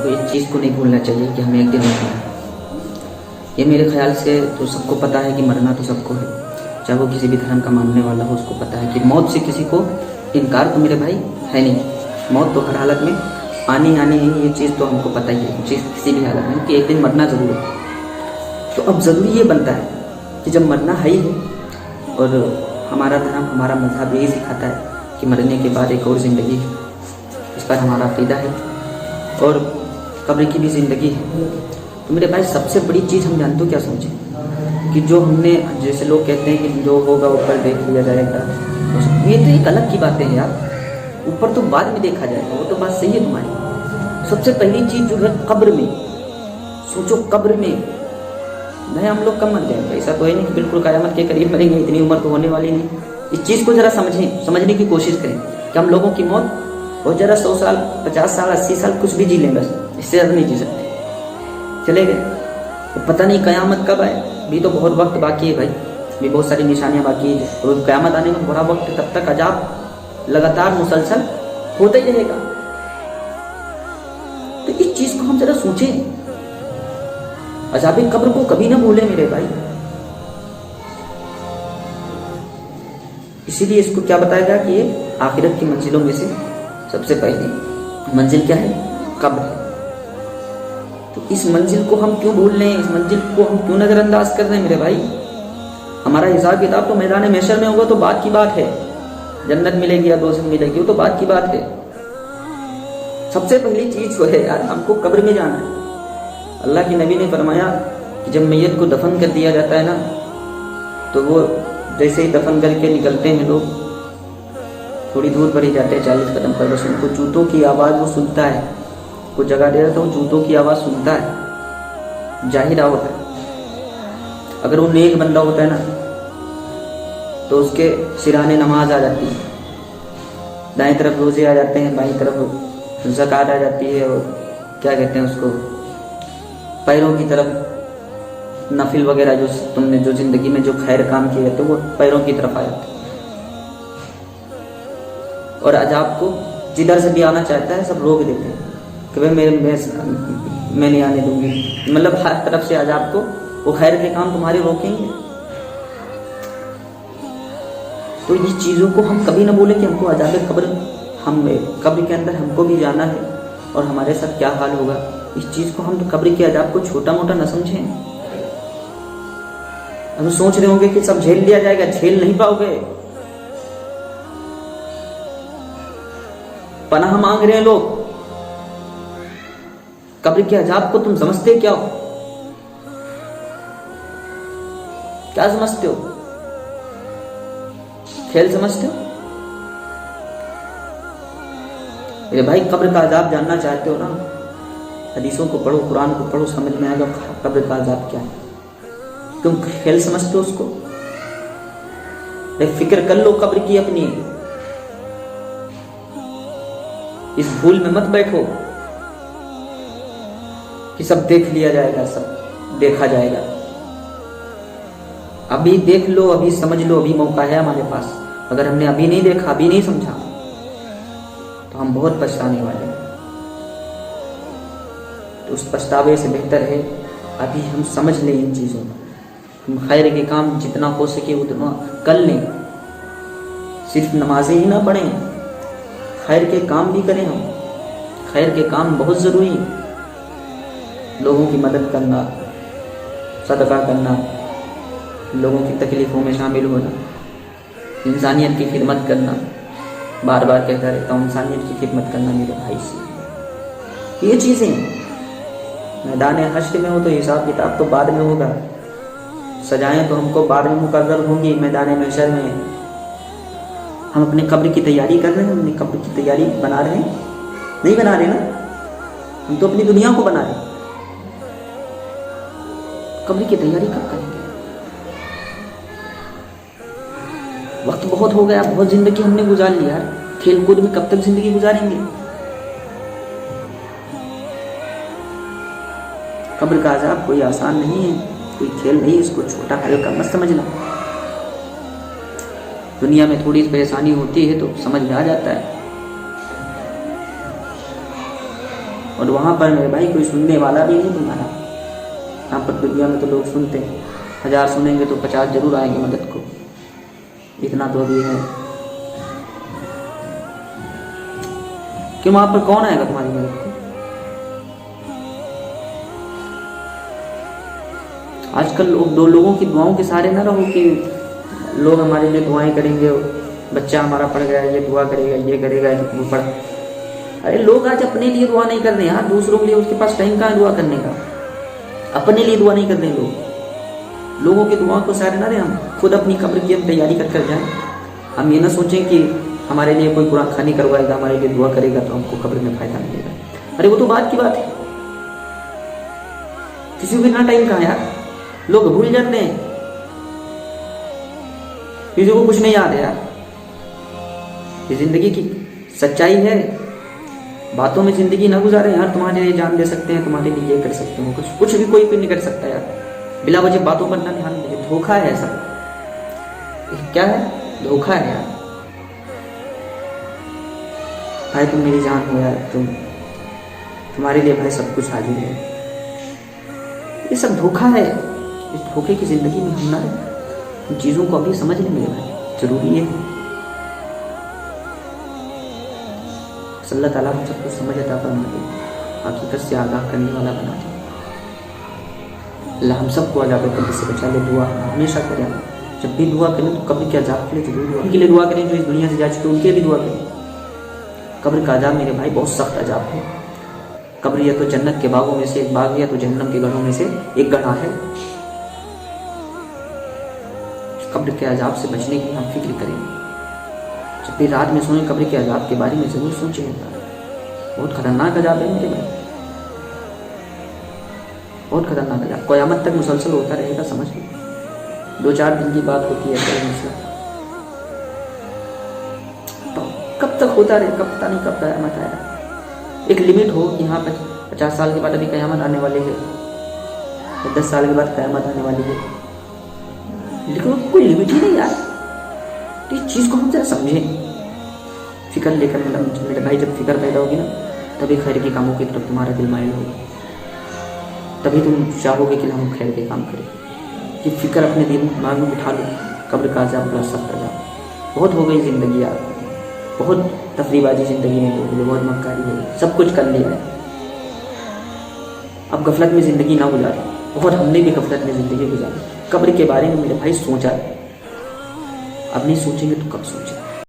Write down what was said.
तो इस चीज़ को नहीं भूलना चाहिए कि हमें एक दिन मरना है। ये मेरे ख्याल से तो सबको पता है कि मरना तो सबको है, चाहे वो किसी भी धर्म का मानने वाला हो, उसको पता है कि मौत से किसी को इनकार तो मेरे भाई है नहीं। मौत तो हर हालत में आनी है, ये चीज़ तो हमको पता ही है, चीज़ किसी भी हालत में कि एक दिन मरना ज़रूर है। तो अब ज़रूरी ये बनता है कि जब मरना है ही है, और हमारा धर्म हमारा मज़हब यही सिखाता है कि मरने के बाद एक और ज़िंदगी है, इस पर हमारा अक़ीदा है, और कब्र की भी ज़िंदगी है। तो मेरे भाई सबसे बड़ी चीज़ हम जानते हो क्या सोचें कि जो हमने, जैसे लोग कहते हैं कि जो होगा ऊपर देख लिया जाएगा, ये तो एक अलग की बातें हैं यार। ऊपर तो बाद में देखा जाएगा, वो तो बात सही है तुम्हारी। सबसे पहली चीज़ जो है कब्र में सोचो, कब्र में नहीं हम लोग कब मर जाएंगे, ऐसा तो है नहीं कि बिल्कुल क़यामत के करीब मरेंगे, इतनी उम्र तो होने वाली नहीं। इस चीज़ को ज़रा समझने की कोशिश करें कि हम लोगों की मौत बहुत ज़रा 100 साल 50 साल 80 साल कुछ भी जी लें, बस इससे ज़्यादा नहीं जी सकते, चले गए। तो पता नहीं क़यामत कब आए, अभी तो बहुत वक्त बाकी है भाई, अभी बहुत सारी निशानियाँ बाकी है। और क़यामत आने में बड़ा वक्त, तब तक अजाब लगातार मुसलसल होता ही रहेगा। तो इस चीज़ को हम ज़रा सोचें, अज़ाब कब्र को कभी ना भूलें मेरे भाई। इसीलिए इसको क्या बताया गया कि ये आखिरत की मंजिलों में से सबसे पहली मंजिल क्या है, कब्र है। तो इस मंजिल को हम क्यों भूल रहे हैं, इस मंजिल को हम क्यों नज़रअंदाज कर रहे हैं मेरे भाई। हमारा हिसाब किताब तो मैदान महशर में होगा तो बात की बात है, जन्नत मिलेगी या दोज़ख मिलेगी वो तो बात की बात है। सबसे पहली चीज़ जो है यार, हमको कब्र में जाना है। अल्लाह के नबी ने फरमाया कि जब मैयत को दफन कर दिया जाता है ना, तो वो जैसे ही दफन करके निकलते हैं लोग, थोड़ी दूर पर ही जाते हैं 40 कदम पर, बस उनको जूतों की आवाज़ वो सुनता है, वो जगह दे रहा था, वो जूतों की आवाज़ सुनता है, जाहिरा होता है। अगर वो नेक बंदा होता है ना, तो उसके सिराने नमाज आ जाती है, दाएं तरफ रोज़े आ जाते हैं, बाईं तरफ ज़कात आ जाती है, और क्या कहते हैं उसको, पैरों की तरफ नफिल वगैरह जो तुमने जो ज़िंदगी में जो खैर काम किए थे वो पैरों की तरफ आ जाते हैं। और अजाब को जिधर से भी आना चाहता है सब रोक देते हैं कि भाई मैं नहीं आने दूंगी, मतलब हर तरफ से अजाब को वो खैर के काम तुम्हारे रोकेंगे। तो इस चीज़ों को हम कभी ना बोले कि हमको अजाब कब्र, हम कब्र के अंदर हमको भी जाना है और हमारे साथ क्या हाल होगा। इस चीज़ को हम कब्र के अजाब को छोटा मोटा न समझें। हम सोच रहे होंगे कि सब झेल लिया जाएगा, झेल नहीं पाओगे। पनाह मांग रहे हैं लोग, कब्र के अजाब को तुम समझते क्या हो, क्या समझते हो, खेल समझते हो? मेरे भाई कब्र का अजाब जानना चाहते हो ना, हदीसों को पढ़ो, कुरान को पढ़ो, समझ में आएगा कब्र का अजाब क्या है। तुम खेल समझते हो उसको? फिक्र कर लो कब्र की अपनी, इस भूल में मत बैठो कि सब देख लिया जाएगा, सब देखा जाएगा। अभी देख लो, अभी समझ लो, अभी मौका है हमारे पास। अगर हमने अभी नहीं देखा, अभी नहीं समझा, तो हम बहुत पछताने वाले हैं। तो उस पछतावे से बेहतर है अभी हम समझ लें इन चीज़ों को, हम खैर के काम जितना हो सके उतना कर लें। सिर्फ नमाजें ही ना पढ़ें, खैर के काम भी करें। हम खैर के काम बहुत ज़रूरी हैं। लोगों की मदद करना, सदका करना, लोगों की तकलीफ़ों में शामिल होना, इंसानियत की खिदमत करना। बार बार कहता रहता हूँ, इंसानियत की खिदमत करना मेरे भाई से। ये चीज़ें मैदान हश्र में हो तो हिसाब किताब तो बाद में होगा, सजाएं तो हमको बाद में मुकर्रर होंगी। मैदान महशर में हम अपने कब्र की तैयारी कर रहे हैं, अपनी कब्र की तैयारी बना रहे हैं? नहीं बना रहे ना, हम तो अपनी दुनिया को बना रहे हैं। कब्र की तैयारी कब करेंगे? वक्त बहुत हो गया, बहुत जिंदगी हमने गुजार ली यार, खेल कूद में कब तक जिंदगी गुजारेंगे? कब्र का अज़ाब कोई आसान नहीं है, कोई खेल नहीं, इसको छोटा हल्का मत समझना। दुनिया में थोड़ी परेशानी होती है तो समझ में आ जाता है, और वहाँ पर मेरे भाई कोई सुनने वाला भी नहीं तुम्हारा। यहाँ पर दुनिया में तो लोग सुनते हैं, 1000 सुनेंगे तो 50 जरूर आएंगे मदद को, इतना तो अभी है। कि वहाँ पर कौन आएगा तुम्हारी मदद को? आजकल दो लोगों की दुआओं के सहारे ना रहो कि लोग हमारे लिए दुआएं करेंगे, बच्चा हमारा पढ़ गया ये दुआ करेगा, ये करेगा, वो पढ़। अरे लोग आज अपने लिए दुआ नहीं कर रहे यार, दूसरों के लिए उसके पास टाइम कहाँ है दुआ करने का। अपने लिए दुआ नहीं कर रहे लोगों की दुआओं को सहारे ना दें, हम खुद अपनी कब्र की हम तैयारी कर जाएं। हम ये ना सोचें कि हमारे लिए कोई कुरान खानी करवाएगा, हमारे लिए दुआ करेगा तो हमको कब्र में फायदा मिलेगा। अरे वो तो बात की बात है, किसी को इतना टाइम कहाँ यार, लोग भूल जाते हैं, किसी को कुछ नहीं याद है यार। ये जिंदगी की सच्चाई है, बातों में जिंदगी ना गुजारे यार। तुम्हारे लिए जान दे सकते हैं, तुम्हारे लिए ये कर सकते हो, कुछ भी कोई नहीं कर सकता यार। बिला वजह बातों पर ना ध्यान दे, धोखा है सब। क्या है? धोखा है यार। भाई तुम मेरी जान हो यार, तुम्हारे लिए भाई सब कुछ हाजिर है। ये सब धोखा है। इस धोखे की जिंदगी में हम ना इन चीजों को अभी समझ नहीं मेरे भाई, जरूरी है। अल्लाह ताला हम सबको समझ अता फरमा दे, हकीकत से आगाह करने वाला बना दे। अल्लाह हम सबको अज़ाब कब्र से बचा ले। दुआ हमेशा करें, जब भी दुआ करें तो कब्र के अज़ाब के लिए जरूर दुआ, उनके लिए दुआ करें जो इस दुनिया से जा चुके, उनके लिए भी दुआ करें। कब्र का अज़ाब मेरे भाई बहुत सख्त अज़ाब है। कब्र या तो जन्नत के बागों में से एक बाग है, या तो जहन्नम के गढ़ों में से एक गढ़ा है। कब्र के अज़ाब से बचने की हम फिक्र करें। जब भी रात में सोएं कब्र के अज़ाब के बारे में जरूर सोचें। बहुत खतरनाक अज़ाब है मेरे भाई, बहुत खतरनाक अज़ाब। क़यामत तक मुसलसल होता रहेगा, समझ लो। 2-4 दिन की बात होती है कोई मसला, तो कब तक होता रहे, कब पता नहीं कब क़यामत आएगा। एक लिमिट हो कि हाँ 50 साल के बाद अभी क़यामत आने वाली है, 10 साल के बाद क़यामत आने वाली है, लेकिन कोई लिमिट ही नहीं यार। तो इस चीज़ को हम जरा समझें, फिक्र लेकर। मतलब मेरे भाई जब फिक्र पैदा होगी ना, तभी खैर के कामों की तरफ तुम्हारा दिल माइल होगा, तभी तुम चाहोगे कि हम खैर के काम करें। कि फिक्र अपने दिमाग में बिठा लो, कब्र का अज़ाब बड़ा सख्त अज़ाब। बहुत हो गई ज़िंदगी यार, बहुत तफरीबाजी ज़िंदगी में हो गई, बहुत मक्कारी हो गई, सब कुछ कर लिया है। अब गफलत में ज़िंदगी ना गुजारे, बहुत हमने भी गफलत में ज़िंदगी गुजारी। कब्र के बारे में मेरे भाई सोचा, अब नहीं सोचेंगे तो कब सोचेंगे।